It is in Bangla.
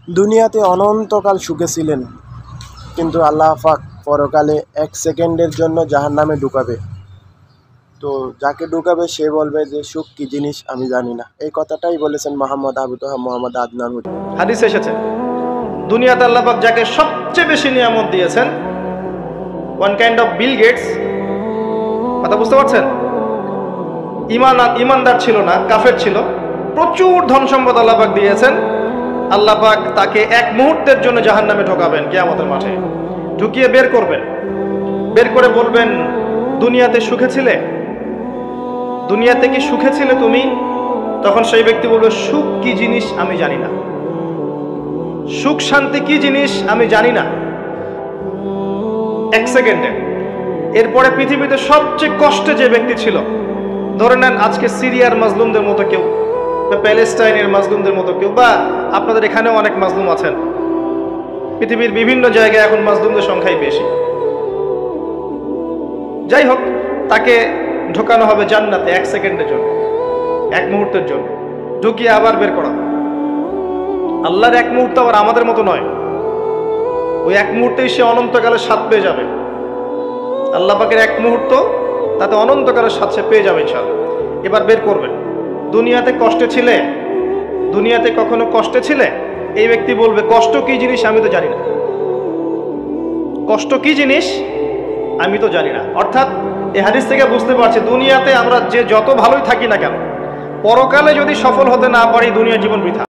দুনিয়াতে অনন্তকাল সুখে ছিলেন, কিন্তু আল্লাহ পাক পরকালে 1 সেকেন্ডের জন্য জাহান্নামে ঢুকাবে। তো যাকে ঢুকাবে সে বলবে যে সুখ কি জিনিস আমি জানি না। এই কথাটাই বলেছেন মোহাম্মদ আবু তোহা মোহাম্মদ আদনান হুজুর। হাদিস এসেছে, দুনিয়াতে আল্লাহ পাক যাকে সবচেয়ে বেশি নিয়ামত দিয়েছেন, one kind of Bill Gates, কথা বুঝতে পারছেন? ইমানদার ছিল না, কাফের ছিল, প্রচুর ধন সম্পদ আল্লাহ পাক দিয়েছেন। আল্লাহ পাক তাকে 1 মুহূর্তের জন্য জাহান্নামে ঢোকাবেন কিয়ামতের মাঠে, ঢুকিয়ে বের করবেন, বের করে বলবেন দুনিয়াতে সুখে ছিলে, দুনিয়াতে কি সুখে ছিলে তুমি? তখন সেই ব্যক্তি বলবে সুখ কি জিনিস আমি জানি না, সুখ শান্তি কি জিনিস আমি জানি না। 1 সেকেন্ডে। এরপরে পৃথিবীতে সবচেয়ে কষ্টে যে ব্যক্তি ছিল, ধরে নেন আজকে সিরিয়ার মাজলুমদের মতো কেউ, বা প্যালেস্টাইনের মাজলুমদের মতো কেউ, বা আপনাদের এখানেও অনেক মাজলুম আছেন, পৃথিবীর বিভিন্ন জায়গায় এখন মাজলুমদের সংখ্যাই বেশি। যাই হোক, তাকে ঢোকানো হবে জান্নাতে 1 সেকেন্ডের জন্য, 1 মুহূর্তের জন্য, ঢুকিয়ে আবার বের করা। আল্লাহর 1 মুহূর্ত আবার আমাদের মতো নয়, ওই 1 মুহূর্তেই সে অনন্তকালের স্বাদ পেয়ে যাবে। আল্লাহ পাকের 1 মুহূর্ত, তাতে অনন্তকালের স্বাদ সে পেয়ে যাবে ইনশাআল্লাহ। এবার বের করবেন, দুনিয়াতে কষ্টে ছিলে, দুনিয়াতে কখনো কষ্টে ছিলে? এই ব্যক্তি বলবে কষ্ট কি জিনিস আমি তো জানি না, কষ্ট কি জিনিস আমি তো জানি না। অর্থাৎ এই হাদিস থেকে বুঝতে পারছি, দুনিয়াতে আমরা যে যত ভালোই থাকি না কেন, পরকালে যদি সফল হতে না পারি দুনিয়ার জীবন বৃথা।